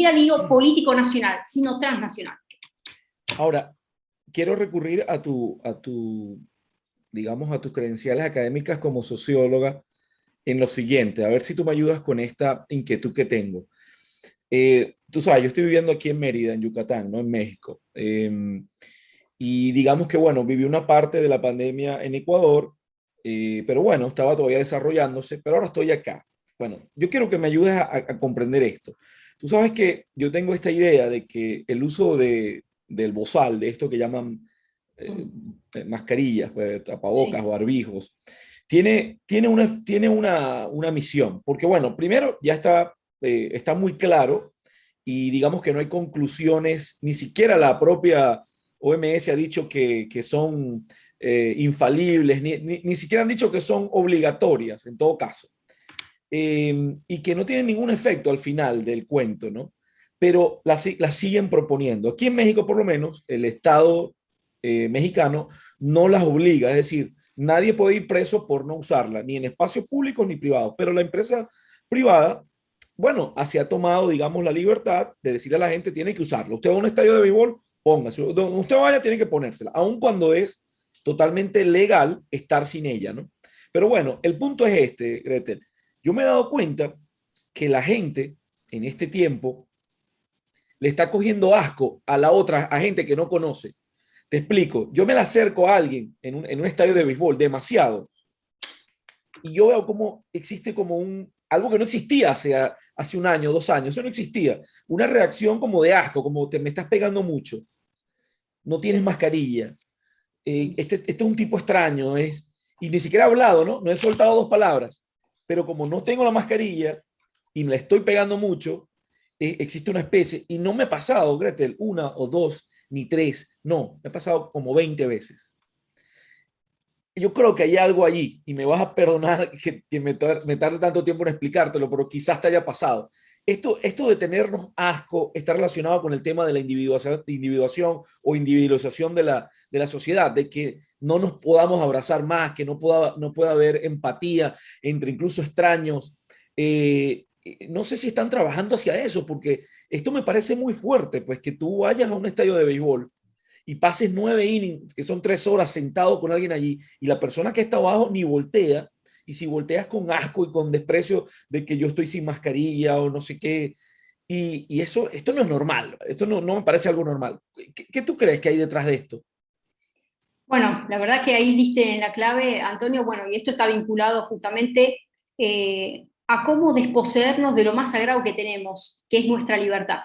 siquiera digo político nacional, sino transnacional. Ahora, quiero recurrir digamos, a tus credenciales académicas como socióloga en lo siguiente, a ver si tú me ayudas con esta inquietud que tengo. Tú sabes, yo estoy viviendo aquí en Mérida, en Yucatán, ¿no? En México. Y digamos que, bueno, viví una parte de la pandemia en Ecuador, pero bueno, estaba todavía desarrollándose, pero ahora estoy acá. Bueno, yo quiero que me ayudes a comprender esto. Tú sabes que yo tengo esta idea de que el uso del bozal, de esto que llaman mascarillas, pues, tapabocas, Sí. barbijos, tiene una misión, porque bueno, primero ya está muy claro y digamos que no hay conclusiones, ni siquiera la propia OMS ha dicho que son infalibles, ni siquiera han dicho que son obligatorias en todo caso, y que no tienen ningún efecto al final del cuento, ¿no? Pero la siguen proponiendo. Aquí en México, por lo menos, el Estado mexicano no las obliga, es decir, nadie puede ir preso por no usarla, ni en espacios públicos ni privados, pero la empresa privada, bueno, así ha tomado, digamos, la libertad de decirle a la gente, tiene que usarlo. Usted va a un estadio de béisbol, póngase. Donde usted vaya, tiene que ponérsela, aun cuando es totalmente legal estar sin ella, ¿no? Pero bueno, el punto es este, Gretel. Yo me he dado cuenta que la gente en este tiempo le está cogiendo asco a la otra, a gente que no conoce. Te explico, yo me la acerco a alguien en un estadio de béisbol demasiado y yo veo cómo existe como algo que no existía hace un año, 2 años, eso no existía, una reacción como de asco, como me estás pegando mucho, no tienes mascarilla, este es un tipo extraño, y ni siquiera he hablado, ¿no? No he soltado 2 palabras, pero como no tengo la mascarilla y me la estoy pegando mucho, existe una especie, y no me ha pasado, Gretel, una o dos, ni tres, no, me ha pasado como 20 veces. Yo creo que hay algo allí, y me vas a perdonar que me tarde tanto tiempo en explicártelo, pero quizás te haya pasado. Esto de tenernos asco está relacionado con el tema de la individuación o individualización de la sociedad, de que no nos podamos abrazar más, que no pueda haber empatía entre incluso extraños. No sé si están trabajando hacia eso, porque esto me parece muy fuerte, pues que tú vayas a un estadio de béisbol y pases 9 innings, que son 3 horas sentado con alguien allí, y la persona que está abajo ni voltea, y si volteas con asco y con desprecio de que yo estoy sin mascarilla o no sé qué, y esto no es normal, esto no me parece algo normal. ¿Qué tú crees que hay detrás de esto? Bueno, la verdad que ahí diste en la clave, Antonio, bueno, y esto está vinculado justamente a cómo desposeernos de lo más sagrado que tenemos, que es nuestra libertad.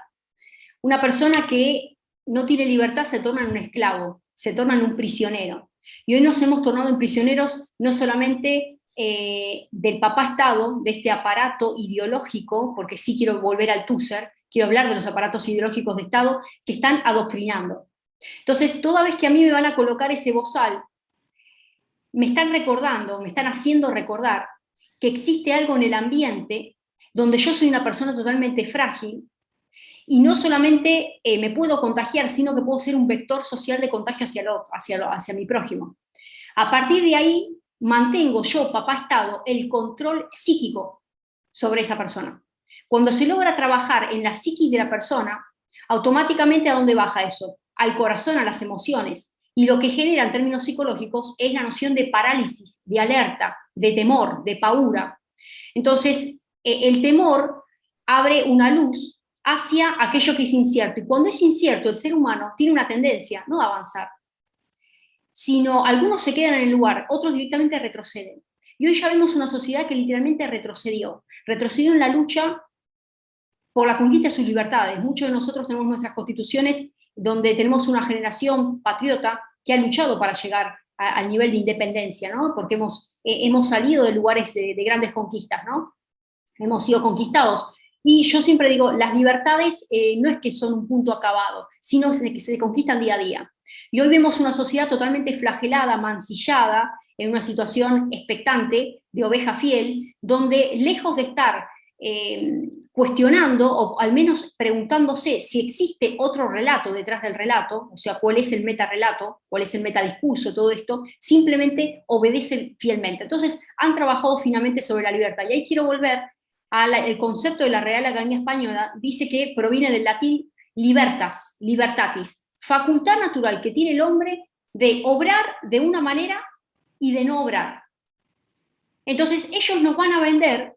Una persona que no tiene libertad se torna en un esclavo, se torna en un prisionero. Y hoy nos hemos tornado en prisioneros no solamente del papá Estado, de este aparato ideológico, porque sí quiero volver al Tusser, quiero hablar de los aparatos ideológicos de Estado que están adoctrinando. Entonces, toda vez que a mí me van a colocar ese bozal, me están recordando, me están haciendo recordar que existe algo en el ambiente donde yo soy una persona totalmente frágil y no solamente me puedo contagiar, sino que puedo ser un vector social de contagio hacia mi prójimo. A partir de ahí, mantengo yo, papá Estado, el control psíquico sobre esa persona. Cuando se logra trabajar en la psiquis de la persona, automáticamente ¿a dónde baja eso? Al corazón, a las emociones. Y lo que genera en términos psicológicos es la noción de parálisis, de alerta, de temor, de paura. Entonces, el temor abre una luz hacia aquello que es incierto. Y cuando es incierto, el ser humano tiene una tendencia no a avanzar, sino algunos se quedan en el lugar, otros directamente retroceden. Y hoy ya vemos una sociedad que literalmente retrocedió en la lucha por la conquista de sus libertades. Muchos de nosotros tenemos nuestras constituciones donde tenemos una generación patriota que ha luchado para llegar al nivel de independencia, ¿no? Porque hemos salido de lugares de grandes conquistas, ¿no? Hemos sido conquistados. Y yo siempre digo, las libertades no es que son un punto acabado, sino que se conquistan día a día. Y hoy vemos una sociedad totalmente flagelada, mancillada, en una situación expectante de oveja fiel, donde lejos de estar cuestionando, o al menos preguntándose si existe otro relato detrás del relato, o sea, cuál es el metarrelato, cuál es el metadiscurso, todo esto, simplemente obedecen fielmente. Entonces, han trabajado finamente sobre la libertad. Y ahí quiero volver el concepto de la Real Academia Española, dice que proviene del latín libertas, libertatis, facultad natural que tiene el hombre de obrar de una manera y de no obrar. Entonces ellos nos van a vender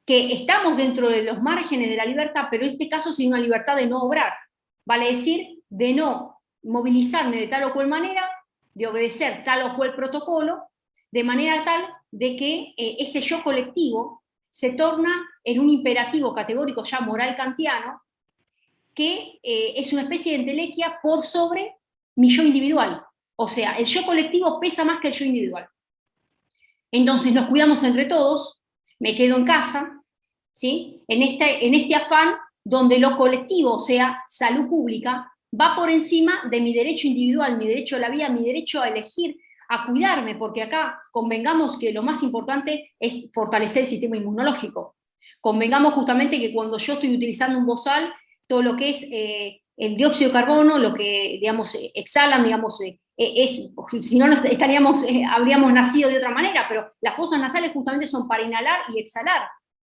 que estamos dentro de los márgenes de la libertad, pero en este caso sería una libertad de no obrar, vale decir, de no movilizarme de tal o cual manera, de obedecer tal o cual protocolo, de manera tal de que ese yo colectivo se torna en un imperativo categórico ya moral kantiano, que es una especie de entelequia por sobre mi yo individual. O sea, el yo colectivo pesa más que el yo individual. Entonces nos cuidamos entre todos, me quedo en casa, ¿sí? En este afán donde lo colectivo, o sea, salud pública, va por encima de mi derecho individual, mi derecho a la vida, mi derecho a elegir, a cuidarme, porque acá convengamos que lo más importante es fortalecer el sistema inmunológico. Convengamos justamente que cuando yo estoy utilizando un bozal, todo lo que es el dióxido de carbono, lo que, digamos, exhalan, digamos, si no estaríamos, habríamos nacido de otra manera, pero las fosas nasales justamente son para inhalar y exhalar,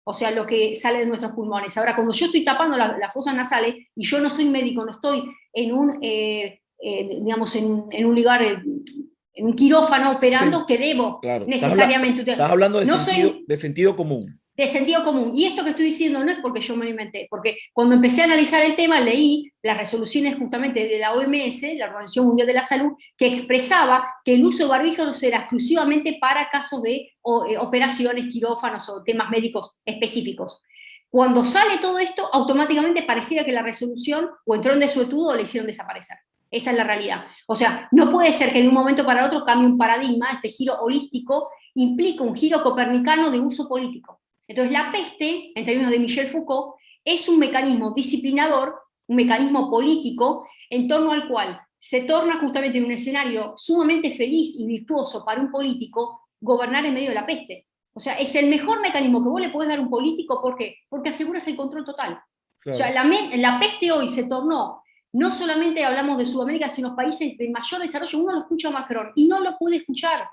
o sea, lo que sale de nuestros pulmones. Ahora, cuando yo estoy tapando las fosas nasales, y yo no soy médico, no estoy en un, digamos, en un lugar, en un quirófano operando, que debo claro. necesariamente... Estás hablando No soy de sentido común. de sentido común. Y esto que estoy diciendo no es porque yo me lo inventé, porque cuando empecé a analizar el tema leí las resoluciones justamente de la OMS, la Organización Mundial de la Salud, que expresaba que el uso de barbijos era exclusivamente para casos de operaciones, quirófanos o temas médicos específicos. Cuando sale todo esto, automáticamente pareciera que la resolución o entró en desuetudo o la hicieron desaparecer. Esa es la realidad. O sea, no puede ser que de un momento para otro cambie un paradigma, este giro holístico implica un giro copernicano de uso político. Entonces, la peste, en términos de Michel Foucault, es un mecanismo disciplinador, un mecanismo político, en torno al cual se torna justamente en un escenario sumamente feliz y virtuoso para un político gobernar en medio de la peste. O sea, es el mejor mecanismo que vos le podés dar a un político, ¿por qué? Porque aseguras el control total. Claro. O sea, la peste hoy se tornó, no solamente hablamos de Sudamérica, sino países de mayor desarrollo, uno lo escucha a Macron y no lo puede escuchar.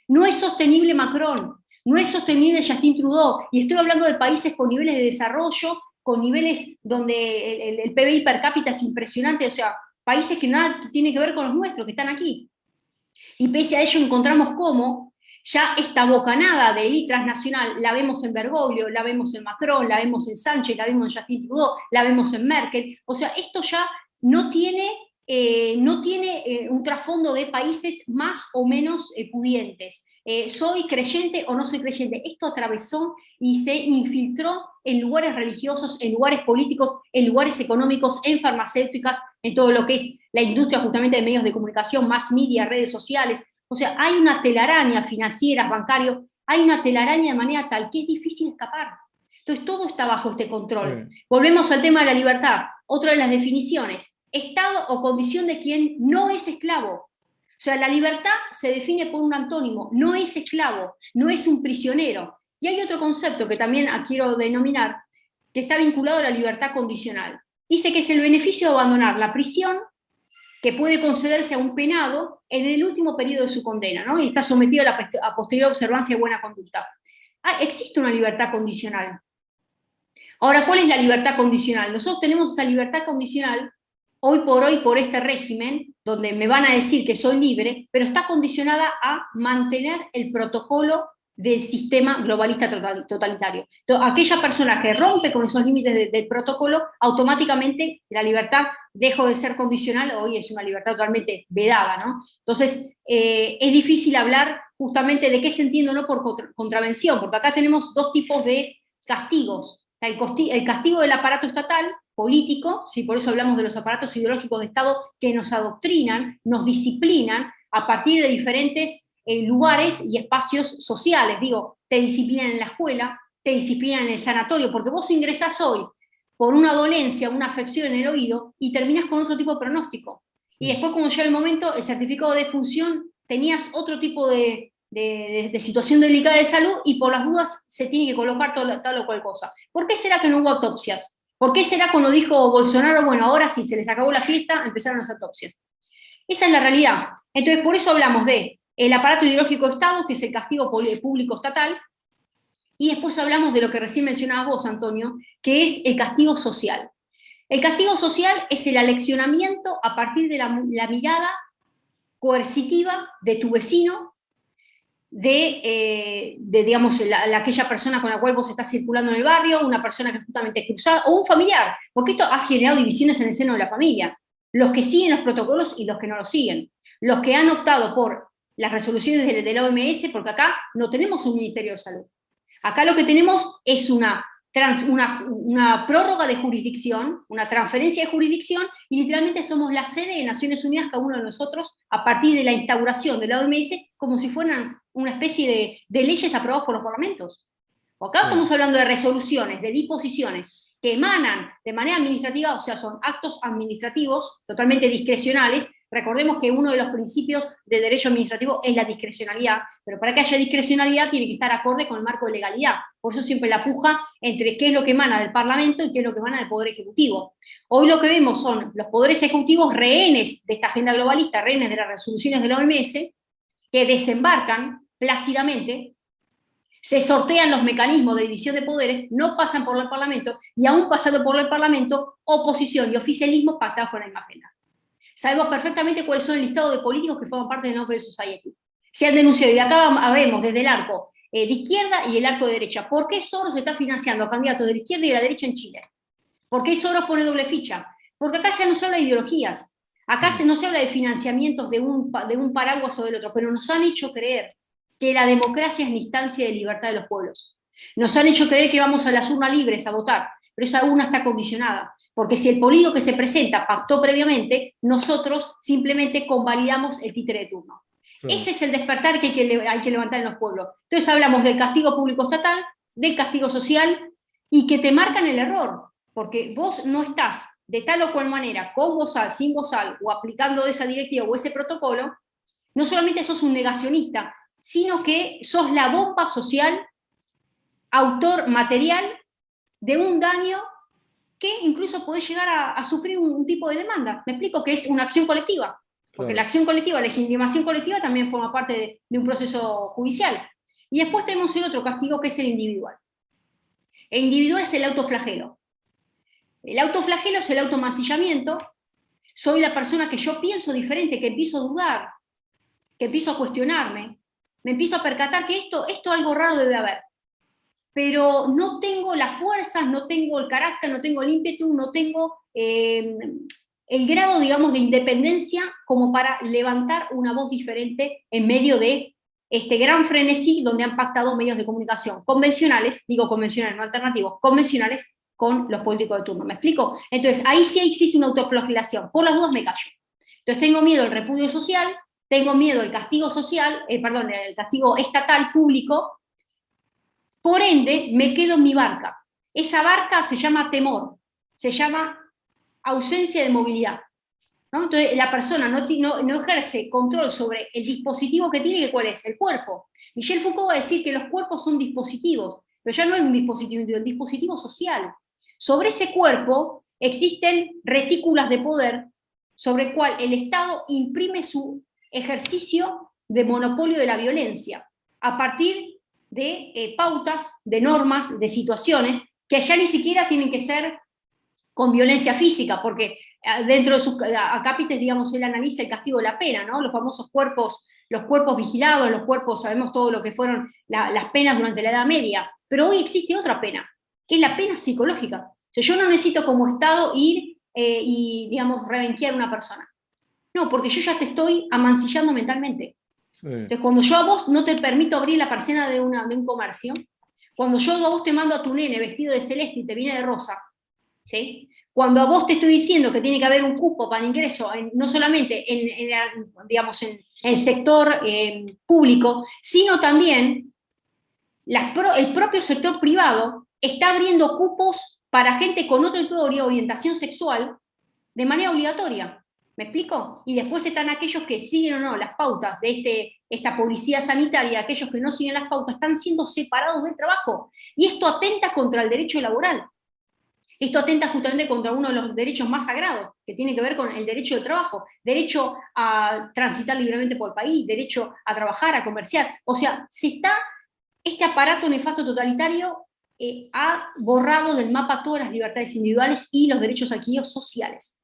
No es sostenible Macron, no es sostenible Justin Trudeau, y estoy hablando de países con niveles de desarrollo, con niveles donde el PBI per cápita es impresionante, o sea, países que nada tiene que ver con los nuestros, que están aquí. Y pese a ello encontramos cómo ya esta bocanada de élite transnacional la vemos en Bergoglio, la vemos en Macron, la vemos en Sánchez, la vemos en Justin Trudeau, la vemos en Merkel, o sea, esto ya no tiene un trasfondo de países más o menos pudientes. ¿Soy creyente o no soy creyente? Esto atravesó y se infiltró en lugares religiosos, en lugares políticos, en lugares económicos, en farmacéuticas, en todo lo que es la industria justamente de medios de comunicación, mass media, redes sociales. O sea, hay una telaraña financiera, bancario, hay una telaraña de manera tal que es difícil escapar. Entonces todo está bajo este control. Sí. Volvemos al tema de la libertad. Otra de las definiciones. Estado o condición de quien no es esclavo. O sea, la libertad se define por un antónimo, no es esclavo, no es un prisionero. Y hay otro concepto que también quiero denominar, que está vinculado a la libertad condicional. Dice que es el beneficio de abandonar la prisión que puede concederse a un penado en el último periodo de su condena, ¿no? Y está sometido a posterior observancia de buena conducta. Existe una libertad condicional. Ahora, ¿cuál es la libertad condicional? Nosotros tenemos esa libertad condicional hoy por este régimen, donde me van a decir que soy libre, pero está condicionada a mantener el protocolo del sistema globalista totalitario. Entonces, aquella persona que rompe con esos límites del protocolo, automáticamente la libertad dejó de ser condicional, hoy es una libertad totalmente vedada, ¿no? Entonces, es difícil hablar justamente de qué se entiende o no por contravención, porque acá tenemos dos tipos de castigos. El castigo del aparato estatal, político, ¿sí? Por eso hablamos de los aparatos ideológicos de Estado que nos adoctrinan, nos disciplinan a partir de diferentes lugares y espacios sociales. Digo, te disciplinan en la escuela, te disciplinan en el sanatorio, porque vos ingresás hoy por una dolencia, una afección en el oído, y terminás con otro tipo de pronóstico. Y después, cuando llega el momento, el certificado de defunción, tenías otro tipo de situación delicada de salud, y por las dudas se tiene que colocar tal o cual cosa. ¿Por qué será que no hubo autopsias? ¿Por qué será cuando dijo Bolsonaro, bueno, ahora sí se les acabó la fiesta, empezaron las autopsias? Esa es la realidad. Entonces, por eso hablamos de el aparato ideológico de Estado, que es el castigo público estatal, Y después hablamos de lo que recién mencionabas vos, Antonio, que es el castigo social. El castigo social es el aleccionamiento a partir de la mirada coercitiva de tu vecino, digamos, aquella persona con la cual vos estás circulando en el barrio, una persona que justamente es cruzada, o un familiar, porque esto ha generado divisiones en el seno de la familia. Los que siguen los protocolos y los que no los siguen. Los que han optado por las resoluciones de la OMS, porque acá no tenemos un Ministerio de Salud. Acá lo que tenemos es una prórroga de jurisdicción, una transferencia de jurisdicción, y literalmente somos la sede de Naciones Unidas, cada uno de nosotros, a partir de la instauración de la OMS, como si fueran una especie de leyes aprobadas por los parlamentos. Acá estamos hablando de resoluciones, de disposiciones que emanan de manera administrativa, o sea, son actos administrativos totalmente discrecionales. Recordemos que uno de los principios del derecho administrativo es la discrecionalidad, pero para que haya discrecionalidad tiene que estar acorde con el marco de legalidad. Por eso siempre la puja entre qué es lo que emana del Parlamento y qué es lo que emana del Poder Ejecutivo. Hoy lo que vemos son los poderes ejecutivos rehenes de esta agenda globalista, rehenes de las resoluciones de la OMS, que desembarcan plácidamente, se sortean los mecanismos de división de poderes, no pasan por el Parlamento, y aún pasando por el Parlamento, oposición y oficialismo pactados con la misma agenda. Sabemos perfectamente cuáles son el listado de políticos que forman parte del Open Society. Se han denunciado, y acá vemos desde el arco de izquierda y el arco de derecha. ¿Por qué Soros está financiando a candidatos de la izquierda y de la derecha en Chile? ¿Por qué Soros pone doble ficha? Porque acá ya no se habla de ideologías, acá no se habla de financiamientos de un paraguas o del otro, pero nos han hecho creer que la democracia es la instancia de libertad de los pueblos. Nos han hecho creer que vamos a las urnas libres a votar, pero esa urna está condicionada, porque si el político que se presenta pactó previamente, nosotros simplemente convalidamos el títere de turno. Claro. Ese es el despertar que hay que levantar en los pueblos. Entonces hablamos del castigo público estatal, del castigo social, y que te marcan el error, porque vos no estás de tal o cual manera, con bozal, sin bozal, o aplicando esa directiva o ese protocolo, no solamente sos un negacionista, sino que sos la bomba social, autor material de un daño que incluso podés llegar a sufrir un tipo de demanda. Me explico que es una acción colectiva, porque claro, la acción colectiva, la legitimación colectiva también forma parte de un proceso judicial. Y después tenemos el otro castigo, que es el individual. El individual es el autoflagelo. El autoflagelo es el automancillamiento. Soy la persona que yo pienso diferente, que empiezo a dudar, que empiezo a cuestionarme, me empiezo a percatar que esto algo raro debe haber. Pero no tengo las fuerzas, no tengo el carácter, no tengo el ímpetu, no tengo el grado, digamos, de independencia como para levantar una voz diferente en medio de este gran frenesí donde han pactado medios de comunicación convencionales, digo convencionales, no alternativos, convencionales, con los políticos de turno. ¿Me explico? Entonces, ahí sí existe una autoflagelación. Por las dudas me callo. Entonces, tengo miedo al repudio social, tengo miedo al castigo social, el castigo estatal público. Por ende, me quedo en mi barca. Esa barca se llama temor, se llama ausencia de movilidad, ¿no? Entonces, la persona no ejerce control sobre el dispositivo que tiene, que ¿cuál es? El cuerpo. Michel Foucault va a decir que los cuerpos son dispositivos, pero ya no es un dispositivo individual, es un dispositivo social. Sobre ese cuerpo existen retículas de poder sobre el cual el Estado imprime su ejercicio de monopolio de la violencia a partir de pautas, de normas, de situaciones que allá ni siquiera tienen que ser con violencia física, porque dentro de sus acápites, digamos, él analiza el castigo de la pena, ¿no? Los famosos cuerpos, los cuerpos vigilados, los cuerpos, sabemos todo lo que fueron las penas durante la Edad Media, pero hoy existe otra pena, que es la pena psicológica. O sea, yo no necesito como Estado ir y, digamos, rebenquear a una persona. No, porque yo ya te estoy amancillando mentalmente. Sí. Entonces, cuando yo a vos no te permito abrir la persiana de un comercio, cuando yo a vos te mando a tu nene vestido de celeste y te viene de rosa, ¿sí? Cuando a vos te estoy diciendo que tiene que haber un cupo para ingreso, no solamente digamos, en el sector público, sino también el propio sector privado está abriendo cupos para gente con otra orientación sexual de manera obligatoria. ¿Me explico? Y después están aquellos que siguen o no las pautas de esta policía sanitaria, aquellos que no siguen las pautas, están siendo separados del trabajo. Y esto atenta contra el derecho laboral. Esto atenta justamente contra uno de los derechos más sagrados, que tiene que ver con el derecho del trabajo, derecho a transitar libremente por el país, derecho a trabajar, a comerciar. O sea, se está este aparato nefasto totalitario ha borrado del mapa todas las libertades individuales y los derechos adquiridos sociales.